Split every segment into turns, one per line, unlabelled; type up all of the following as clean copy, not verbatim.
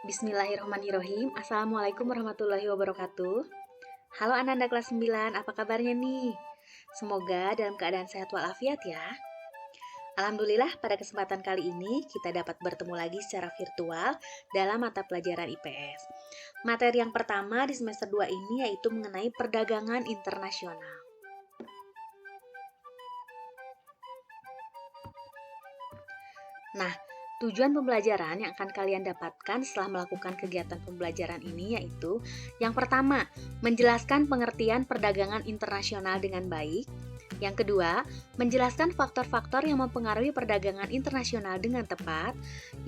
Bismillahirrahmanirrahim. Assalamualaikum warahmatullahi wabarakatuh. Halo Ananda kelas 9, apa kabarnya nih? Semoga dalam keadaan sehat walafiat ya. Alhamdulillah pada kesempatan kali ini kita dapat bertemu lagi secara virtual dalam mata pelajaran IPS. Materi yang pertama di semester 2 ini yaitu mengenai perdagangan internasional. Nah, tujuan pembelajaran yang akan kalian dapatkan setelah melakukan kegiatan pembelajaran ini yaitu yang pertama, menjelaskan pengertian perdagangan internasional dengan baik. Yang kedua, menjelaskan faktor-faktor yang mempengaruhi perdagangan internasional dengan tepat.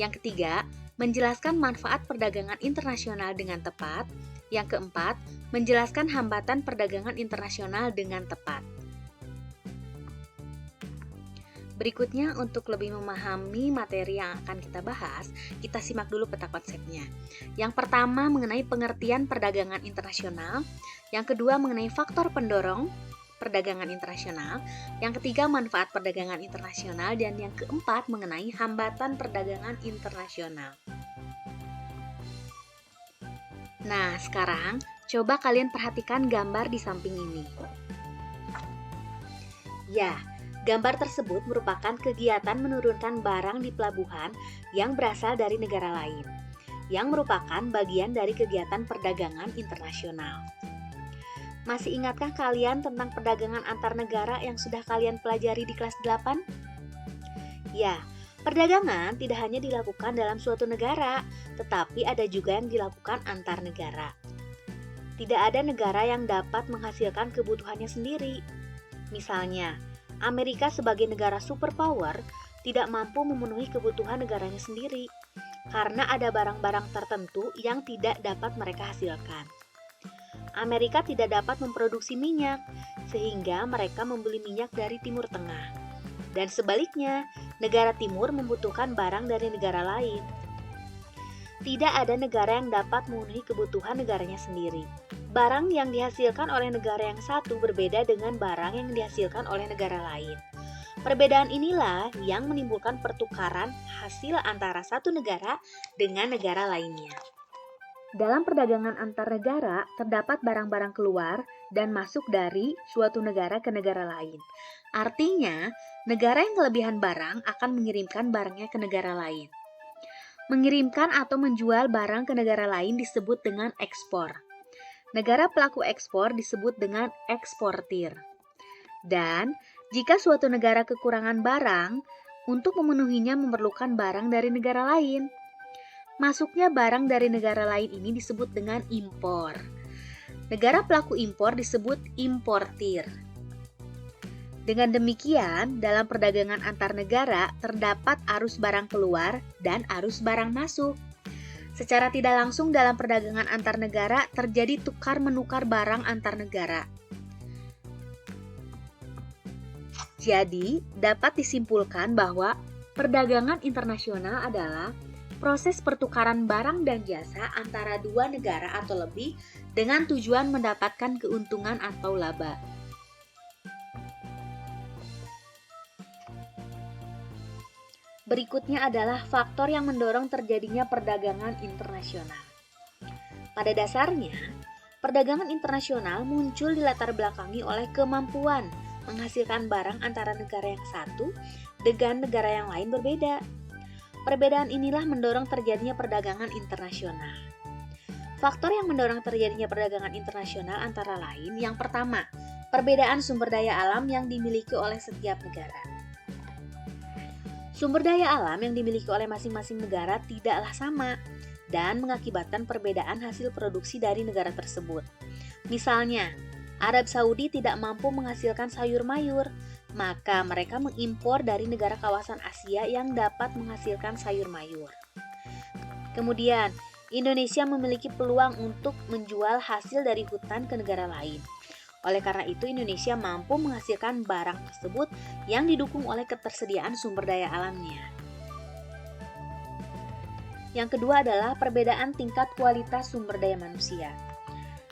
Yang ketiga, menjelaskan manfaat perdagangan internasional dengan tepat. Yang keempat, menjelaskan hambatan perdagangan internasional dengan tepat. Berikutnya, untuk lebih memahami materi yang akan kita bahas, kita simak dulu peta konsepnya. Yang pertama mengenai pengertian perdagangan internasional, yang kedua mengenai faktor pendorong perdagangan internasional, yang ketiga manfaat perdagangan internasional, dan yang keempat mengenai hambatan perdagangan internasional. Nah, sekarang coba kalian perhatikan gambar di samping ini. Ya, gambar tersebut merupakan kegiatan menurunkan barang di pelabuhan yang berasal dari negara lain, yang merupakan bagian dari kegiatan perdagangan internasional. Masih ingatkah kalian tentang perdagangan antar negara yang sudah kalian pelajari di kelas 8? Ya, perdagangan tidak hanya dilakukan dalam suatu negara, tetapi ada juga yang dilakukan antar negara. Tidak ada negara yang dapat menghasilkan kebutuhannya sendiri. Misalnya, Amerika sebagai negara superpower tidak mampu memenuhi kebutuhan negaranya sendiri karena ada barang-barang tertentu yang tidak dapat mereka hasilkan. Amerika tidak dapat memproduksi minyak sehingga mereka membeli minyak dari Timur Tengah. Dan sebaliknya, negara timur membutuhkan barang dari negara lain. Tidak ada negara yang dapat memenuhi kebutuhan negaranya sendiri. Barang yang dihasilkan oleh negara yang satu berbeda dengan barang yang dihasilkan oleh negara lain. Perbedaan inilah yang menimbulkan pertukaran hasil antara satu negara dengan negara lainnya. Dalam perdagangan antar negara, terdapat barang-barang keluar dan masuk dari suatu negara ke negara lain. Artinya, negara yang kelebihan barang akan mengirimkan barangnya ke negara lain. Mengirimkan atau menjual barang ke negara lain disebut dengan ekspor. Negara pelaku ekspor disebut dengan eksportir. Dan jika suatu negara kekurangan barang, untuk memenuhinya memerlukan barang dari negara lain. Masuknya barang dari negara lain ini disebut dengan impor. Negara pelaku impor disebut importir. Dengan demikian, dalam perdagangan antar negara terdapat arus barang keluar dan arus barang masuk. Secara tidak langsung dalam perdagangan antar negara terjadi tukar-menukar barang antar negara. Jadi, dapat disimpulkan bahwa perdagangan internasional adalah proses pertukaran barang dan jasa antara dua negara atau lebih dengan tujuan mendapatkan keuntungan atau laba. Berikutnya adalah faktor yang mendorong terjadinya perdagangan internasional. Pada dasarnya, perdagangan internasional muncul dilatar belakangi oleh kemampuan menghasilkan barang antara negara yang satu dengan negara yang lain berbeda. Perbedaan inilah mendorong terjadinya perdagangan internasional. Faktor yang mendorong terjadinya perdagangan internasional antara lain yang pertama, perbedaan sumber daya alam yang dimiliki oleh setiap negara. Sumber daya alam yang dimiliki oleh masing-masing negara tidaklah sama dan mengakibatkan perbedaan hasil produksi dari negara tersebut. Misalnya, Arab Saudi tidak mampu menghasilkan sayur mayur, maka mereka mengimpor dari negara kawasan Asia yang dapat menghasilkan sayur mayur. Kemudian, Indonesia memiliki peluang untuk menjual hasil dari hutan ke negara lain. Oleh karena itu, Indonesia mampu menghasilkan barang tersebut yang didukung oleh ketersediaan sumber daya alamnya. Yang kedua adalah perbedaan tingkat kualitas sumber daya manusia.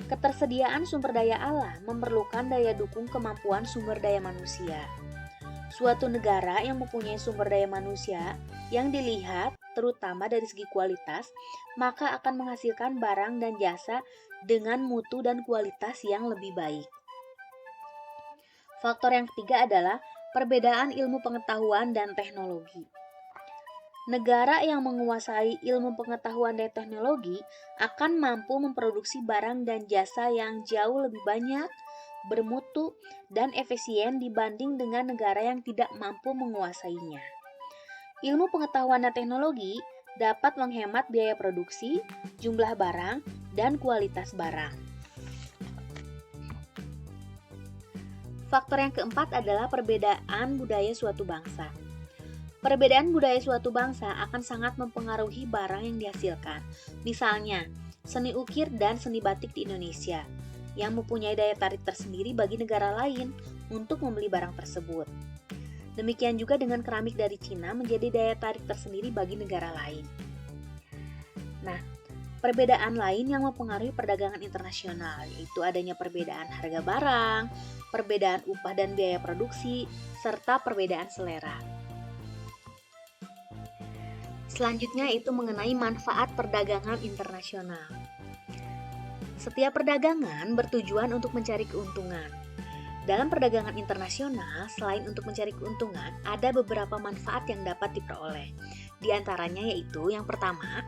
Ketersediaan sumber daya alam memerlukan daya dukung kemampuan sumber daya manusia. Suatu negara yang mempunyai sumber daya manusia yang dilihat terutama dari segi kualitas, maka akan menghasilkan barang dan jasa dengan mutu dan kualitas yang lebih baik. Faktor yang ketiga adalah perbedaan ilmu pengetahuan dan teknologi. Negara yang menguasai ilmu pengetahuan dan teknologi akan mampu memproduksi barang dan jasa yang jauh lebih banyak, bermutu, dan efisien dibanding dengan negara yang tidak mampu menguasainya. Ilmu pengetahuan dan teknologi dapat menghemat biaya produksi, jumlah barang, dan kualitas barang. Faktor yang keempat adalah perbedaan budaya suatu bangsa. Perbedaan budaya suatu bangsa akan sangat mempengaruhi barang yang dihasilkan. Misalnya, seni ukir dan seni batik di Indonesia yang mempunyai daya tarik tersendiri bagi negara lain untuk membeli barang tersebut. Demikian juga dengan keramik dari Cina menjadi daya tarik tersendiri bagi negara lain. Nah, perbedaan lain yang mempengaruhi perdagangan internasional yaitu adanya perbedaan harga barang, perbedaan upah dan biaya produksi, serta perbedaan selera. Selanjutnya itu mengenai manfaat perdagangan internasional. Setiap perdagangan bertujuan untuk mencari keuntungan. Dalam perdagangan internasional, selain untuk mencari keuntungan, ada beberapa manfaat yang dapat diperoleh. Di antaranya yaitu yang pertama,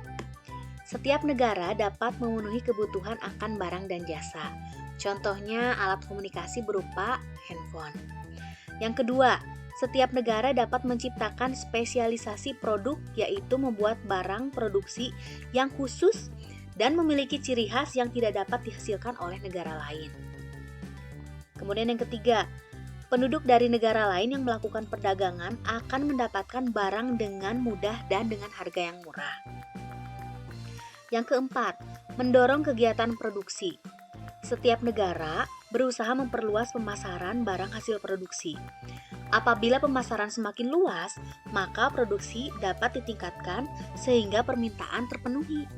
setiap negara dapat memenuhi kebutuhan akan barang dan jasa. Contohnya alat komunikasi berupa handphone. Yang kedua, setiap negara dapat menciptakan spesialisasi produk, yaitu membuat barang produksi yang khusus dan memiliki ciri khas yang tidak dapat dihasilkan oleh negara lain. Kemudian yang ketiga, penduduk dari negara lain yang melakukan perdagangan akan mendapatkan barang dengan mudah dan dengan harga yang murah. Yang keempat, mendorong kegiatan produksi. Setiap negara berusaha memperluas pemasaran barang hasil produksi. Apabila pemasaran semakin luas, maka produksi dapat ditingkatkan sehingga permintaan terpenuhi.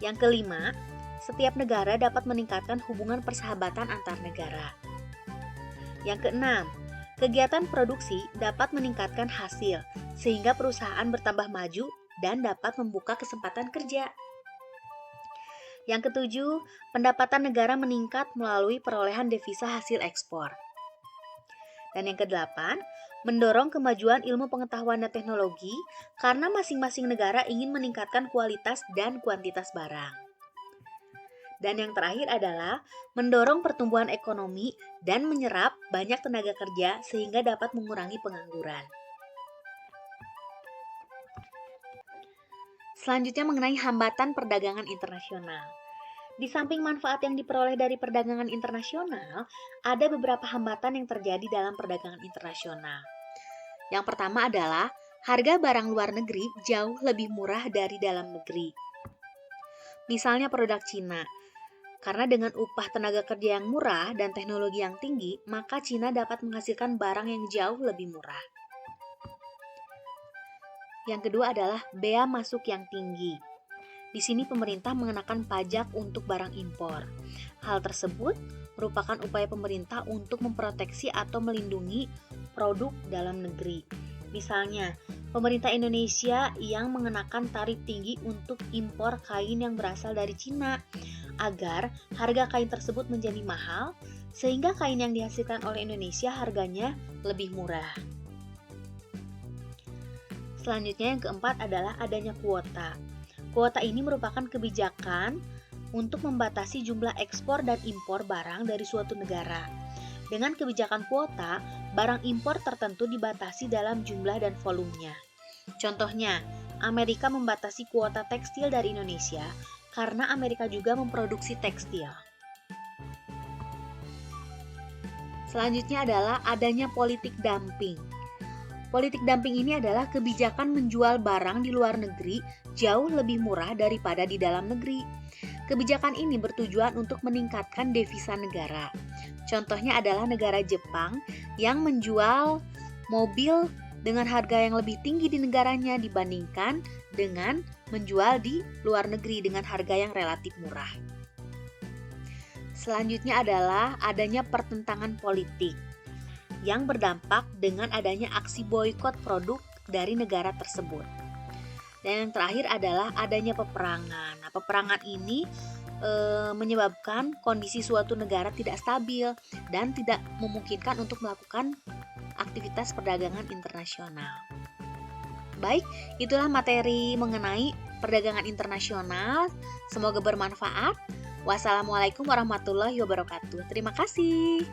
Yang kelima, setiap negara dapat meningkatkan hubungan persahabatan antar negara. Yang keenam, kegiatan produksi dapat meningkatkan hasil, sehingga perusahaan bertambah maju dan dapat membuka kesempatan kerja. Yang ketujuh, pendapatan negara meningkat melalui perolehan devisa hasil ekspor. Dan yang kedelapan, mendorong kemajuan ilmu pengetahuan dan teknologi karena masing-masing negara ingin meningkatkan kualitas dan kuantitas barang. Dan yang terakhir adalah mendorong pertumbuhan ekonomi dan menyerap banyak tenaga kerja sehingga dapat mengurangi pengangguran. Selanjutnya mengenai hambatan perdagangan internasional. Di samping manfaat yang diperoleh dari perdagangan internasional, ada beberapa hambatan yang terjadi dalam perdagangan internasional. Yang pertama adalah harga barang luar negeri jauh lebih murah dari dalam negeri. Misalnya produk Cina. Karena dengan upah tenaga kerja yang murah dan teknologi yang tinggi, maka Cina dapat menghasilkan barang yang jauh lebih murah. Yang kedua adalah bea masuk yang tinggi. Di sini pemerintah mengenakan pajak untuk barang impor. Hal tersebut merupakan upaya pemerintah untuk memproteksi atau melindungi produk dalam negeri. Misalnya, pemerintah Indonesia yang mengenakan tarif tinggi untuk impor kain yang berasal dari Cina, agar harga kain tersebut menjadi mahal, sehingga kain yang dihasilkan oleh Indonesia harganya lebih murah. Selanjutnya yang keempat adalah adanya kuota. Kuota ini merupakan kebijakan untuk membatasi jumlah ekspor dan impor barang dari suatu negara. Dengan kebijakan kuota, barang impor tertentu dibatasi dalam jumlah dan volumenya. Contohnya, Amerika membatasi kuota tekstil dari Indonesia karena Amerika juga memproduksi tekstil. Selanjutnya adalah adanya politik dumping. Politik dumping ini adalah kebijakan menjual barang di luar negeri jauh lebih murah daripada di dalam negeri. Kebijakan ini bertujuan untuk meningkatkan devisa negara. Contohnya adalah negara Jepang yang menjual mobil dengan harga yang lebih tinggi di negaranya dibandingkan dengan menjual di luar negeri dengan harga yang relatif murah. Selanjutnya adalah adanya pertentangan politik. yang berdampak dengan adanya aksi boikot produk dari negara tersebut. Dan yang terakhir adalah adanya peperangan. Nah, peperangan ini menyebabkan kondisi suatu negara tidak stabil dan tidak memungkinkan untuk melakukan aktivitas perdagangan internasional. Baik, itulah materi mengenai perdagangan internasional. Semoga bermanfaat. Wassalamualaikum warahmatullahi wabarakatuh. Terima kasih.